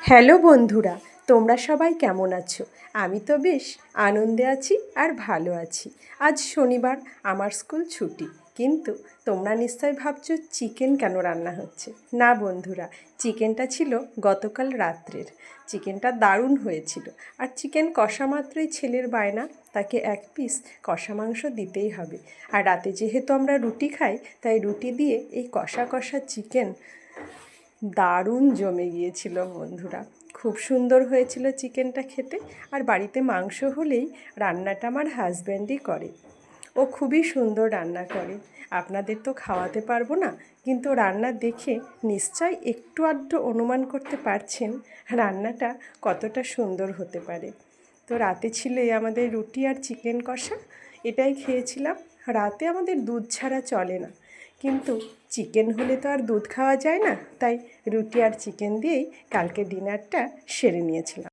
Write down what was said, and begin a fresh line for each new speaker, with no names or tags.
Hello বন্ধুরা, তোমরা সবাই কেমন আছো? আমি তো বেশ আনন্দে আছি আর ভালো আছি। আজ শনিবার, আমার স্কুল ছুটি। কিন্তু তোমরা নিশ্চয় ভাবছো চিকেন কেন রান্না হচ্ছে। না বন্ধুরা, চিকেনটা ছিল গতকাল রাত্রের। চিকেনটা দারুণ হয়েছিল। আর চিকেন কষা মাত্রই ছেলের বায়না, তাকে এক পিস কষা মাংস দিতেই হবে। আর রাতে যেহেতু আমরা রুটি খাই, তাই রুটি দিয়ে এই কষা কষা চিকেন দারুণ জমে গিয়েছিল বন্ধুরা। খুব সুন্দর হয়েছিল চিকেনটা খেতে। আর বাড়িতে মাংস হলেই রান্নাটা আমার হাজব্যান্ডই করে। ও খুবই সুন্দর রান্না করে। আপনাদের তো খাওয়াতে পারবো না, কিন্তু রান্না দেখে নিশ্চয় একটু আধটু অনুমান করতে পারছেন রান্নাটা কতটা সুন্দর হতে পারে। তো রাতে ছিল আমাদের রুটি আর চিকেন কষা, এটাই খেয়েছিলাম। রাতে আমাদের দুধ ছাড়া চলে না, কিন্তু চিকেন হলে তো আর দুধ খাওয়া যায় না, তাই রুটি আর চিকেন দিয়েই কালকে ডিনারটা সেরে নিয়েছিলাম।